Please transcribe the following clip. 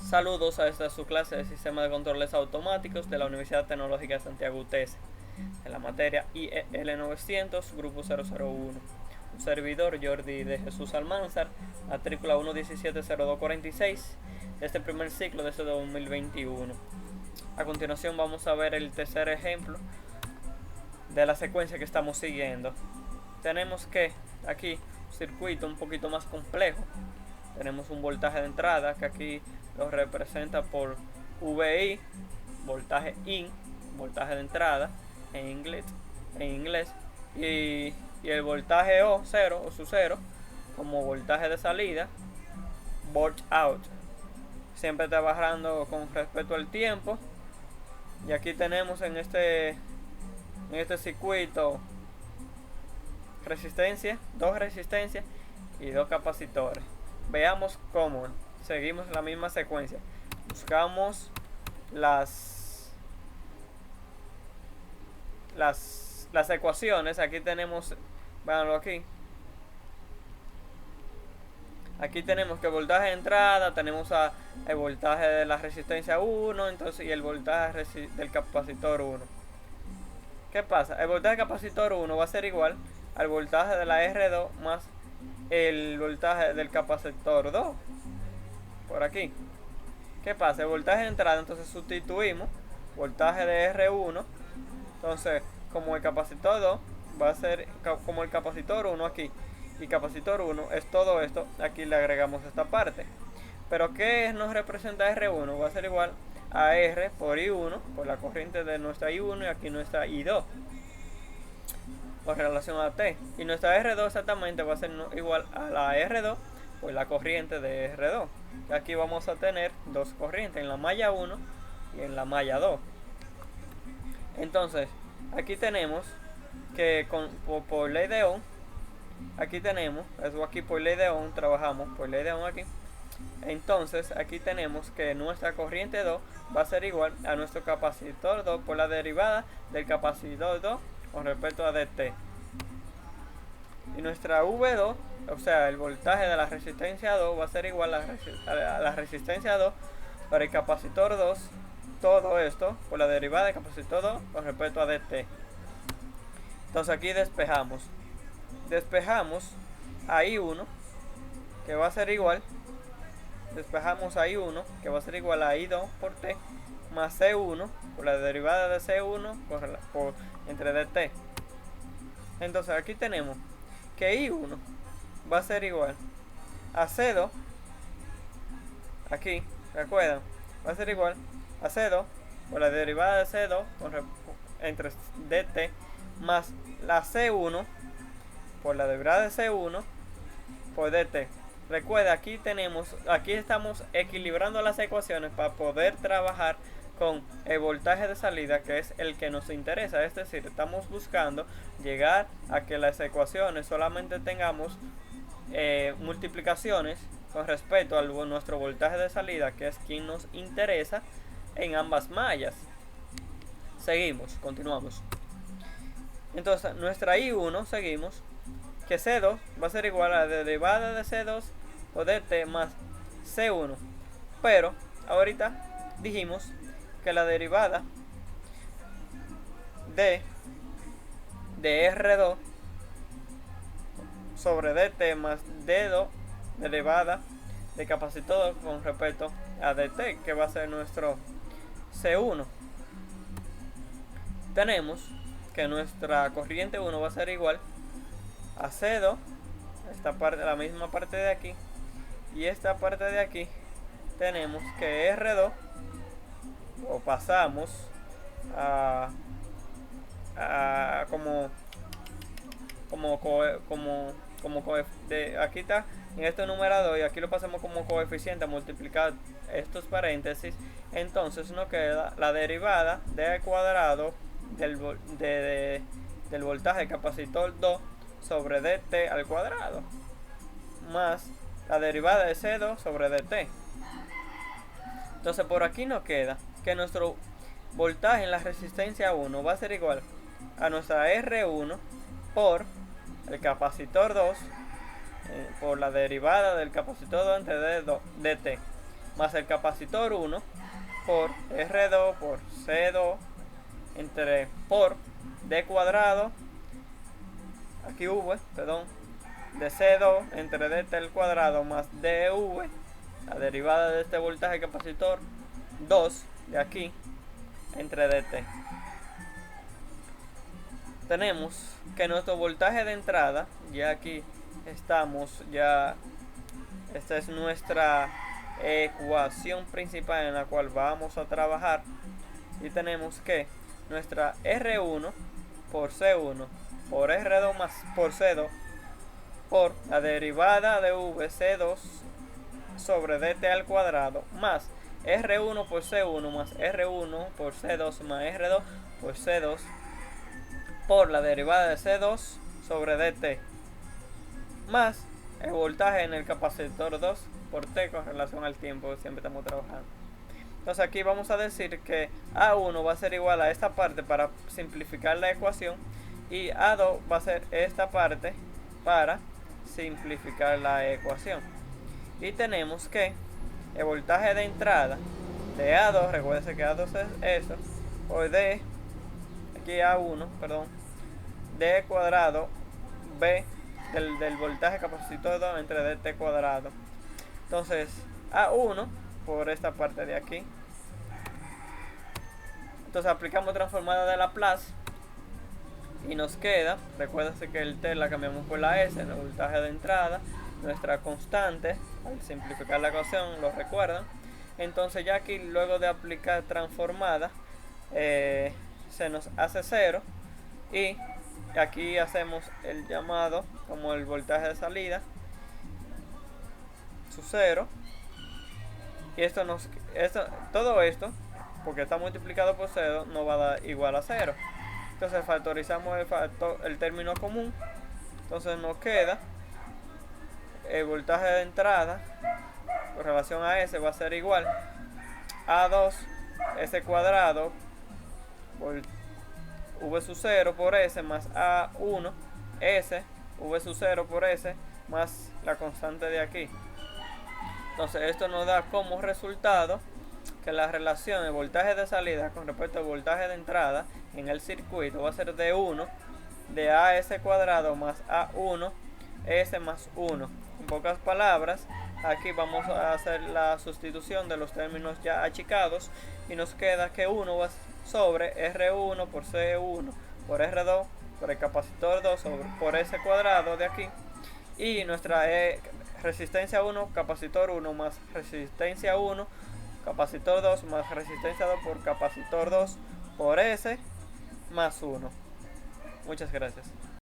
Saludos a esta su clase de Sistema de Controles Automáticos de la Universidad Tecnológica de Santiago UTS, en la materia IEL 900, Grupo 001. Un servidor, Jordi de Jesús Almanzar, matrícula 1170246, de este primer ciclo de este 2021. A continuación vamos a ver el tercer ejemplo de la secuencia que estamos siguiendo. Tenemos que aquí un circuito un poquito más complejo. Tenemos un voltaje de entrada que aquí lo representa por VI, voltaje in, voltaje de entrada en inglés, y el voltaje O, 0 o su 0, como voltaje de salida, volt out. Siempre trabajando con respecto al tiempo. Y aquí tenemos en este circuito resistencia, dos resistencias y dos capacitores. Veamos cómo seguimos la misma secuencia. Buscamos las ecuaciones. Aquí tenemos, véanlo aquí. Aquí tenemos que el voltaje de entrada, tenemos el voltaje de la resistencia 1, entonces, y el voltaje del capacitor 1. ¿Qué pasa? El voltaje del capacitor 1 va a ser igual al voltaje de la R2 más el voltaje del capacitor 2. Por aquí. ¿Qué pasa? El voltaje de entrada, entonces sustituimos voltaje de R1. Entonces, como el capacitor 2 va a ser como el capacitor 1 aquí, y capacitor 1 es todo esto, aquí le agregamos esta parte. Pero ¿qué nos representa R1? Va a ser igual a R por I1, por la corriente de nuestra I1, y aquí nuestra I2, con relación a T. Y nuestra R2 exactamente va a ser igual a la R2 por la corriente de R2. Y aquí vamos a tener dos corrientes, en la malla 1 y en la malla 2. Entonces, aquí tenemos que por ley de Ohm, aquí tenemos, eso aquí por ley de Ohm, trabajamos por ley de Ohm aquí. Entonces, aquí tenemos que nuestra corriente 2 va a ser igual a nuestro capacitor 2 por la derivada del capacitor 2 con respecto a dt. Y nuestra V2, o sea, el voltaje de la resistencia 2 va a ser igual a la resistencia 2 para el capacitor 2, todo esto por la derivada del capacitor 2 con respecto a dt. Entonces aquí despejamos a I1, que va a ser igual, despejamos a I1, que va a ser igual a I2 por T, más C1 por la derivada de C1 entre dt. Entonces aquí tenemos que I1 va a ser igual a C2, aquí, ¿recuerdan? Va a ser igual a C2 por la derivada de C2 entre dt, más la C1 por la derivada de C1 por dt. Recuerda, aquí estamos equilibrando las ecuaciones para poder trabajar con el voltaje de salida, que es el que nos interesa. Es decir, estamos buscando llegar a que las ecuaciones solamente tengamos multiplicaciones con respecto a nuestro voltaje de salida, que es quien nos interesa en ambas mallas. Continuamos. Entonces, nuestra I1, seguimos, que C2 va a ser igual a la derivada de C2 por dt más C1. Pero ahorita dijimos que la derivada de R2 sobre dt más D2 derivada de capacitor con respecto a dt, que va a ser nuestro C1. Tenemos que nuestra corriente 1 va a ser igual a C2, esta parte, la misma parte de aquí, y esta parte de aquí tenemos que R2 lo pasamos aquí está en este numerador, y aquí lo pasamos como coeficiente a multiplicar estos paréntesis. Entonces nos queda la derivada de al cuadrado del voltaje capacitor 2 sobre dt al cuadrado, más la derivada de C2 sobre dt. Entonces por aquí nos queda que nuestro voltaje en la resistencia 1 va a ser igual a nuestra R1 por el capacitor 2 por la derivada del capacitor 2 entre dt. más el capacitor 1 por R2 por C2 entre por D cuadrado, aquí V, perdón, de C2 entre DT al cuadrado más DV, la derivada de este voltaje capacitor 2 de aquí, entre DT. Tenemos que nuestro voltaje de entrada, ya aquí estamos, ya esta es nuestra ecuación principal en la cual vamos a trabajar, y tenemos que nuestra R1 por C1 por R2 más por C2 por la derivada de VC2 sobre DT al cuadrado más R1 por C1 más R1 por C2 más R2 por C2 por la derivada de C2 sobre DT más el voltaje en el capacitor 2 por T con relación al tiempo que siempre estamos trabajando. Entonces aquí vamos a decir que A1 va a ser igual a esta parte para simplificar la ecuación, y A2 va a ser esta parte para simplificar la ecuación. Y tenemos que el voltaje de entrada de A2, recuerden que A2 es eso, por D, aquí A1, perdón, D cuadrado B del voltaje capacitor 2 entre DT cuadrado. Entonces A1 por esta parte de aquí. Entonces aplicamos transformada de Laplace y nos queda, recuérdense que el T la cambiamos por la S en el voltaje de entrada, nuestra constante, al simplificar la ecuación, lo recuerdan. Entonces ya aquí, luego de aplicar transformada, se nos hace 0, y aquí hacemos el llamado como el voltaje de salida, su 0, y todo esto, porque está multiplicado por 0, nos va a dar igual a 0. Entonces factorizamos el término común. Entonces nos queda el voltaje de entrada con relación a S va a ser igual a 2 S cuadrado por V sub 0 por S más A1 S V sub 0 por S más la constante de aquí. Entonces esto nos da como resultado que la relación de voltaje de salida con respecto al voltaje de entrada en el circuito va a ser de 1 de AS cuadrado más A1 S más 1. En pocas palabras, aquí vamos a hacer la sustitución de los términos ya achicados y nos queda que 1 va sobre R1 por C1 por R2 por el capacitor 2 por S cuadrado de aquí, y nuestra resistencia 1 capacitor 1 más resistencia 1 capacitor 2 más resistencia 2 por capacitor 2 por S más 1. Muchas gracias.